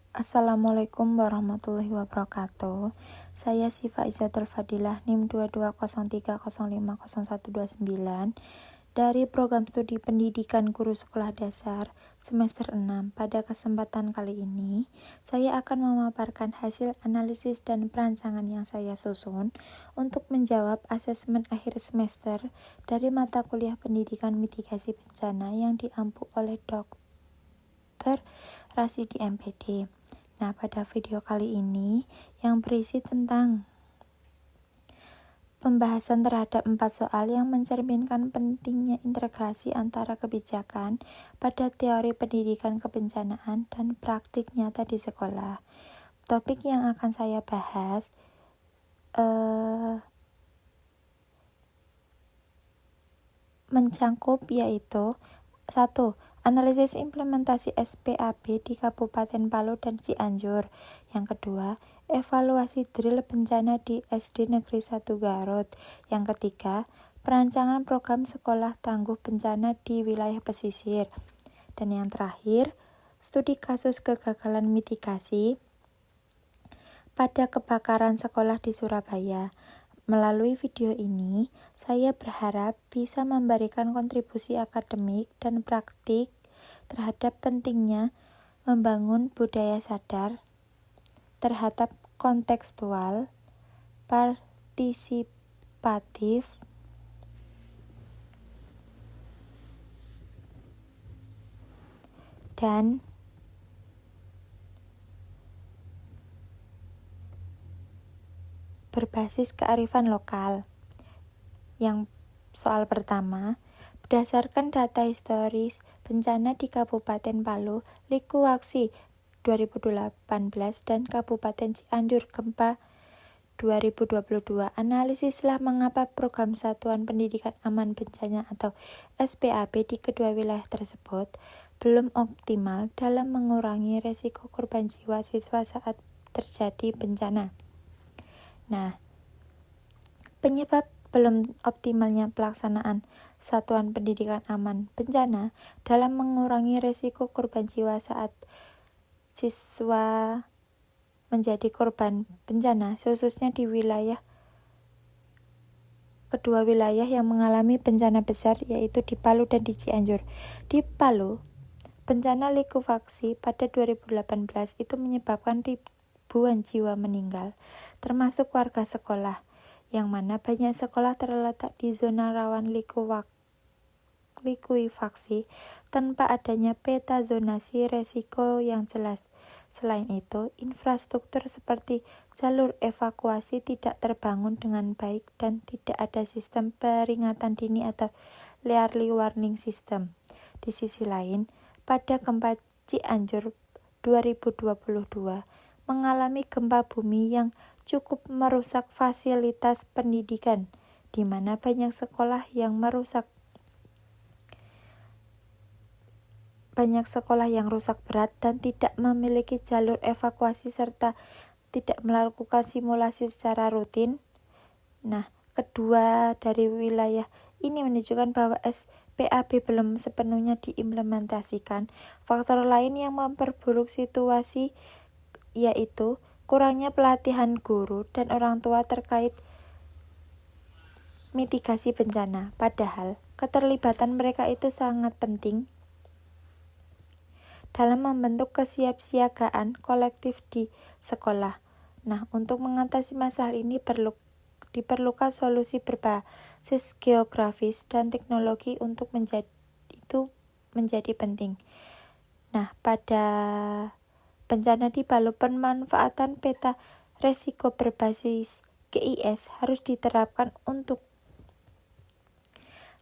Assalamualaikum warahmatullahi wabarakatuh. Saya Syifa Izzatul Fadilah, NIM 2203050129 dari Program Studi Pendidikan Guru Sekolah Dasar semester 6. Pada kesempatan kali ini, saya akan memaparkan hasil analisis dan perancangan yang saya susun untuk menjawab asesmen akhir semester dari mata kuliah Pendidikan Mitigasi Bencana yang diampu oleh Dr. Rasidi MPD. Nah, pada video kali ini yang berisi tentang pembahasan terhadap 4 soal yang mencerminkan pentingnya integrasi antara kebijakan pada teori pendidikan kebencanaan dan praktik nyata di sekolah. Topik yang akan saya bahas mencangkup yaitu 1. Analisis implementasi SPAB di Kabupaten Palu dan Cianjur. Yang kedua, evaluasi drill bencana di SD Negeri 1 Garut. Yang ketiga, perancangan program sekolah tangguh bencana di wilayah pesisir. Dan yang terakhir, studi kasus kegagalan mitigasi pada kebakaran sekolah di Surabaya. Melalui video ini, saya berharap bisa memberikan kontribusi akademik dan praktik terhadap pentingnya membangun budaya sadar terhadap kontekstual, partisipatif, dan berbasis kearifan lokal. Yang soal pertama, berdasarkan data historis bencana di Kabupaten Palu, likuwaksi 2018 dan Kabupaten Cianjur gempa 2022, analisislah mengapa program Satuan Pendidikan Aman Bencana atau SPAB di kedua wilayah tersebut belum optimal dalam mengurangi resiko korban jiwa siswa saat terjadi bencana. Nah, penyebab belum optimalnya pelaksanaan Satuan Pendidikan Aman Bencana dalam mengurangi resiko korban jiwa saat siswa menjadi korban bencana, khususnya di kedua wilayah yang mengalami bencana besar, yaitu di Palu dan di Cianjur. Di Palu, bencana likuifaksi pada 2018 itu menyebabkan ribuan jiwa meninggal, termasuk warga sekolah, yang mana banyak sekolah terletak di zona rawan likuifaksi tanpa adanya peta zonasi resiko yang jelas. Selain itu, infrastruktur seperti jalur evakuasi tidak terbangun dengan baik dan tidak ada sistem peringatan dini atau early warning system. Di sisi lain, pada gempa Cianjur 2022 mengalami gempa bumi yang cukup merusak fasilitas pendidikan, di mana banyak sekolah yang rusak berat dan tidak memiliki jalur evakuasi serta tidak melakukan simulasi secara rutin. Nah, kedua dari wilayah ini menunjukkan bahwa SPAB belum sepenuhnya diimplementasikan. Faktor lain yang memperburuk situasi yaitu kurangnya pelatihan guru dan orang tua terkait mitigasi bencana, padahal keterlibatan mereka itu sangat penting dalam membentuk kesiapsiagaan kolektif di sekolah. Nah, untuk mengatasi masalah ini diperlukan solusi berbasis geografis dan teknologi untuk menjadi penting. Nah, pada bencana di Palu, pemanfaatan peta resiko berbasis GIS harus diterapkan untuk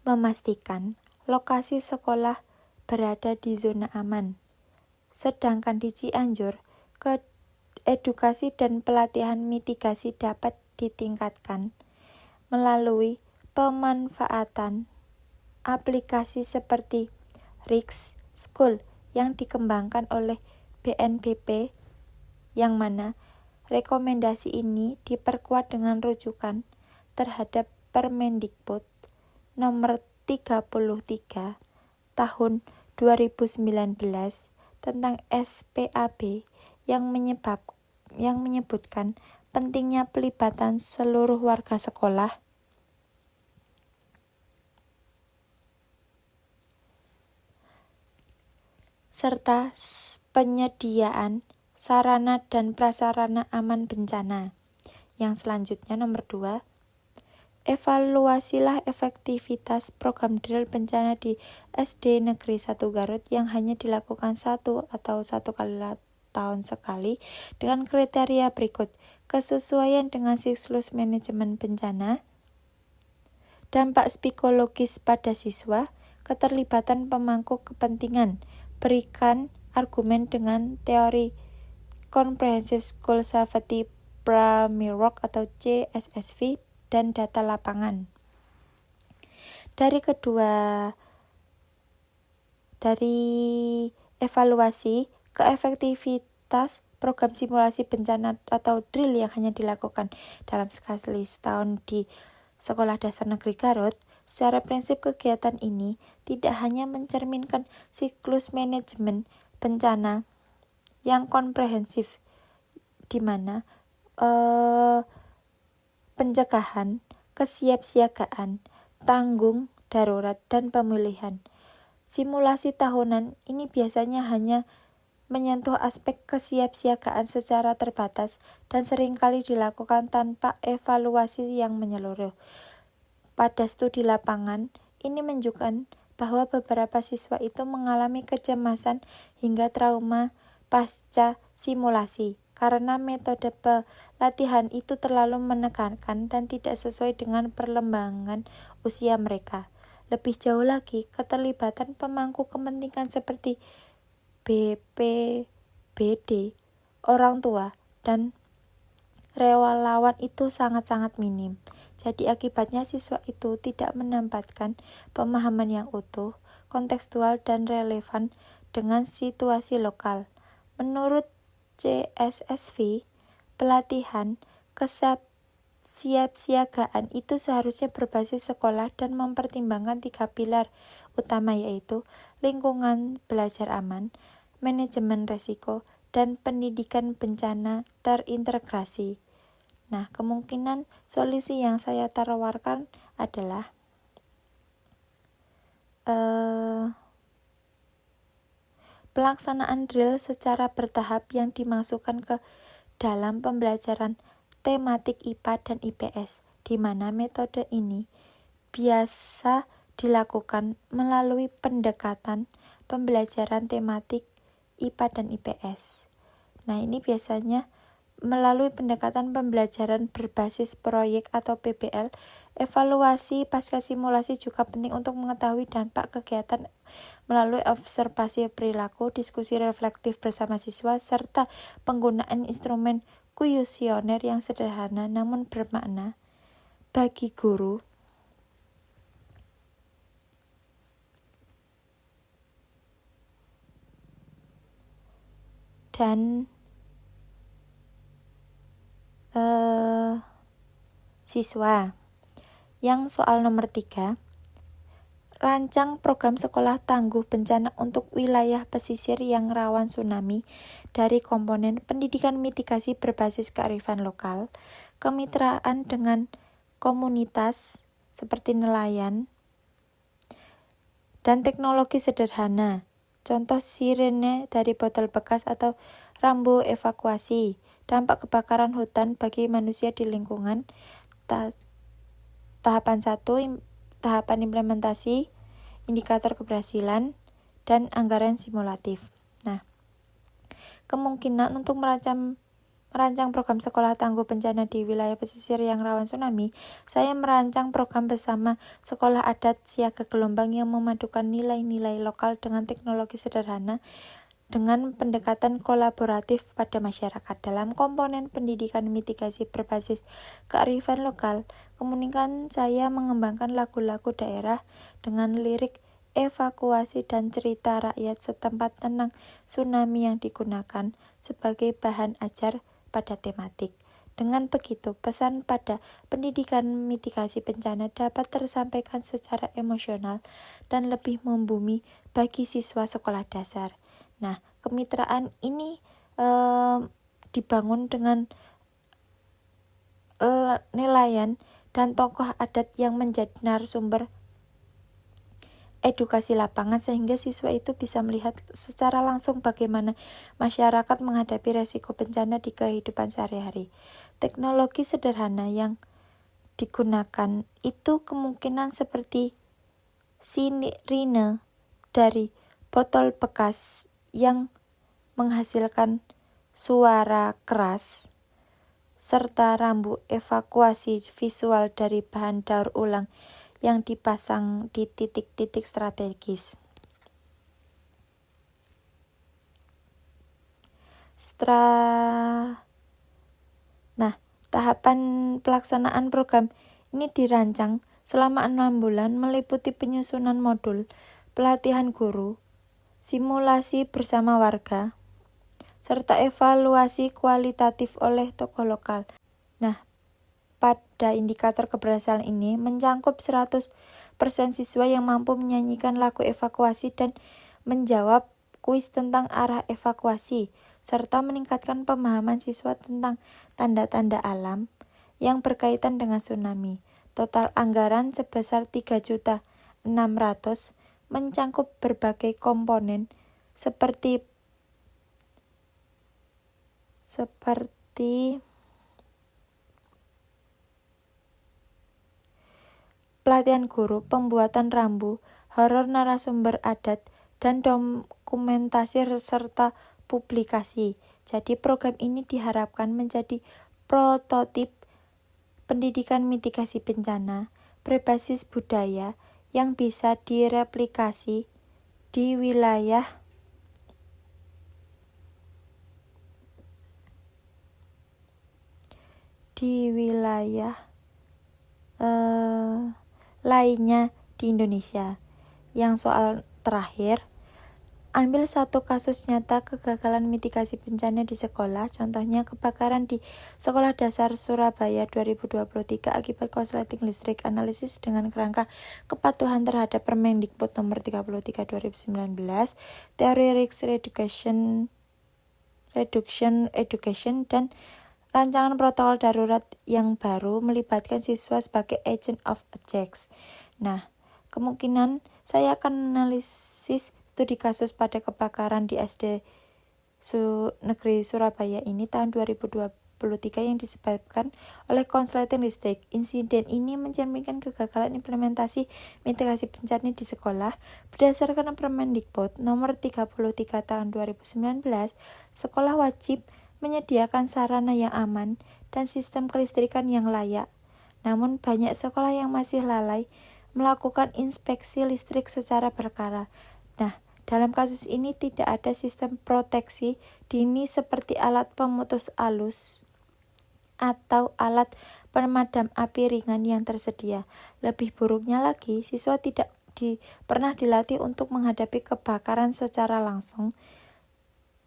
memastikan lokasi sekolah berada di zona aman. Sedangkan di Cianjur, edukasi dan pelatihan mitigasi dapat ditingkatkan melalui pemanfaatan aplikasi seperti Risk School yang dikembangkan oleh BNPB, yang mana rekomendasi ini diperkuat dengan rujukan terhadap Permendikbud nomor 33 tahun 2019 tentang SPAB yang menyebutkan pentingnya pelibatan seluruh warga sekolah serta penyediaan sarana dan prasarana aman bencana. Yang selanjutnya nomor 2, evaluasilah efektivitas program drill bencana di SD Negeri 1 Garut yang hanya dilakukan 1 atau 1 kali tahun sekali dengan kriteria berikut: kesesuaian dengan siklus manajemen bencana, dampak psikologis pada siswa, keterlibatan pemangku kepentingan, berikan argumen dengan teori Comprehensive School Safety Framework atau CSSF dan data lapangan. Dari evaluasi keefektivitas program simulasi bencana atau drill yang hanya dilakukan dalam sekali setahun di Sekolah Dasar Negeri Garut, secara prinsip kegiatan ini tidak hanya mencerminkan siklus manajemen bencana yang komprehensif, di mana pencegahan, kesiapsiagaan, tanggung darurat, dan pemulihan. Simulasi tahunan ini biasanya hanya menyentuh aspek kesiapsiagaan secara terbatas dan seringkali dilakukan tanpa evaluasi yang menyeluruh. Pada studi lapangan, ini menunjukkan bahwa beberapa siswa itu mengalami kecemasan hingga trauma pasca simulasi, karena metode pelatihan itu terlalu menekankan dan tidak sesuai dengan perkembangan usia mereka. Lebih jauh lagi, keterlibatan pemangku kepentingan seperti BPBD, orang tua, dan relawan itu sangat-sangat minim. Jadi akibatnya siswa itu tidak mendapatkan pemahaman yang utuh, kontekstual, dan relevan dengan situasi lokal. Menurut CSSV, pelatihan kesiapsiagaan itu seharusnya berbasis sekolah dan mempertimbangkan 3 pilar utama, yaitu lingkungan belajar aman, manajemen risiko, dan pendidikan bencana terintegrasi. Nah, kemungkinan solusi yang saya tawarkan adalah pelaksanaan drill secara bertahap yang dimasukkan ke dalam pembelajaran tematik IPA dan IPS, di mana metode ini biasa dilakukan melalui pendekatan pembelajaran tematik IPA dan IPS. Nah, ini biasanya melalui pendekatan pembelajaran berbasis proyek atau PBL. Evaluasi pasca simulasi juga penting untuk mengetahui dampak kegiatan melalui observasi perilaku, diskusi reflektif bersama siswa, serta penggunaan instrumen kuesioner yang sederhana namun bermakna bagi guru. Dan siswa. Yang soal nomor 3, rancang program sekolah tangguh bencana untuk wilayah pesisir yang rawan tsunami dari komponen pendidikan mitigasi berbasis kearifan lokal, kemitraan dengan komunitas seperti nelayan, dan teknologi sederhana. Contoh sirene dari botol bekas atau rambu evakuasi. Dampak kebakaran hutan bagi manusia di lingkungan. Tahapan 1, tahapan implementasi, indikator keberhasilan, dan anggaran simulatif. Nah, kemungkinan untuk merancang program sekolah tangguh bencana di wilayah pesisir yang rawan tsunami, saya merancang program bersama sekolah adat siaga gelombang yang memadukan nilai-nilai lokal dengan teknologi sederhana dengan pendekatan kolaboratif pada masyarakat. Dalam komponen pendidikan mitigasi berbasis kearifan lokal, kemungkinan saya mengembangkan lagu-lagu daerah dengan lirik evakuasi dan cerita rakyat setempat tentang tsunami yang digunakan sebagai bahan ajar pada tematik. Dengan begitu, pesan pada pendidikan mitigasi bencana dapat tersampaikan secara emosional dan lebih membumi bagi siswa sekolah dasar. Nah, kemitraan ini dibangun dengan nelayan dan tokoh adat yang menjadi narasumber edukasi lapangan, sehingga siswa itu bisa melihat secara langsung bagaimana masyarakat menghadapi resiko bencana di kehidupan sehari-hari. Teknologi sederhana yang digunakan itu kemungkinan seperti sirine dari botol bekas yang menghasilkan suara keras, serta rambu evakuasi visual dari bahan daur ulang yang dipasang di titik-titik strategis. Tahapan pelaksanaan program ini dirancang selama 6 bulan, meliputi penyusunan modul, pelatihan guru, simulasi bersama warga, serta evaluasi kualitatif oleh tokoh lokal. Pada indikator keberhasilan ini mencangkup 100% siswa yang mampu menyanyikan lagu evakuasi dan menjawab kuis tentang arah evakuasi, serta meningkatkan pemahaman siswa tentang tanda-tanda alam yang berkaitan dengan tsunami. Total anggaran sebesar 3.600.000 mencangkup berbagai komponen seperti pelatihan guru, pembuatan rambu, horor narasumber adat, dan dokumentasi serta publikasi. Jadi program ini diharapkan menjadi prototip pendidikan mitigasi bencana berbasis budaya yang bisa direplikasi di wilayah lainnya di Indonesia. Yang soal terakhir, ambil satu kasus nyata kegagalan mitigasi bencana di sekolah, contohnya kebakaran di Sekolah Dasar Surabaya 2023 akibat korsleting listrik. Analisis dengan kerangka kepatuhan terhadap Permendikbud nomor 33 2019, teori risk reduction education, dan rancangan protokol darurat yang baru melibatkan siswa sebagai agent of change. Kemungkinan saya akan menganalisis studi kasus pada kebakaran di SD Negeri Surabaya ini tahun 2023 yang disebabkan oleh korsleting listrik. Insiden ini mencerminkan kegagalan implementasi mitigasi bencana di sekolah. Berdasarkan Permendikbud nomor 33 tahun 2019, sekolah wajib menyediakan sarana yang aman dan sistem kelistrikan yang layak. Namun banyak sekolah yang masih lalai melakukan inspeksi listrik secara berkala. Dalam kasus ini tidak ada sistem proteksi dini seperti alat pemutus arus atau alat pemadam api ringan yang tersedia. Lebih buruknya lagi, siswa tidak pernah dilatih untuk menghadapi kebakaran secara langsung,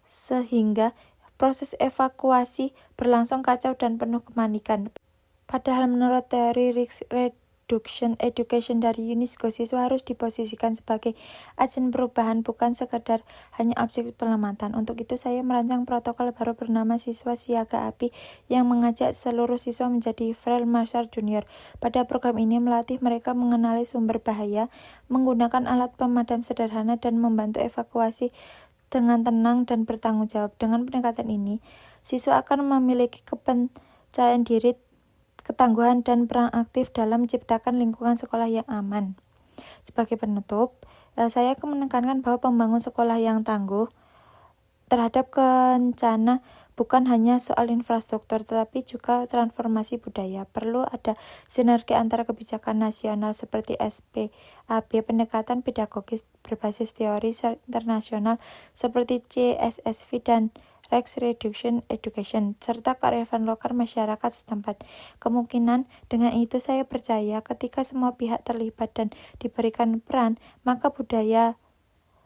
sehingga proses evakuasi berlangsung kacau dan penuh kepanikan. Padahal menurut teori risk reduction education dari UNESCO, siswa harus diposisikan sebagai agen perubahan, bukan sekedar hanya objek pengamatan. Untuk itu saya merancang protokol baru bernama Siswa Siaga Api yang mengajak seluruh siswa menjadi Field Marshal Junior. Pada program ini melatih mereka mengenali sumber bahaya, menggunakan alat pemadam sederhana, dan membantu evakuasi dengan tenang dan bertanggung jawab. Dengan pendekatan ini, siswa akan memiliki kepercayaan diri, ketangguhan, dan peran aktif dalam menciptakan lingkungan sekolah yang aman. Sebagai penutup, saya akan menekankan bahwa pembangun sekolah yang tangguh terhadap bencana bukan hanya soal infrastruktur, tetapi juga transformasi budaya. Perlu ada sinergi antara kebijakan nasional seperti SPAB, pendekatan pedagogis berbasis teori internasional seperti CSSV dan Risk Reduction Education, serta kearifan lokal masyarakat setempat. Kemungkinan dengan itu saya percaya ketika semua pihak terlibat dan diberikan peran, maka budaya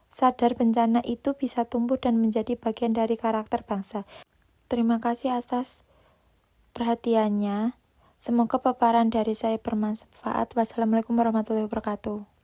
sadar bencana itu bisa tumbuh dan menjadi bagian dari karakter bangsa. Terima kasih atas perhatiannya. Semoga paparan dari saya bermanfaat. Wassalamualaikum warahmatullahi wabarakatuh.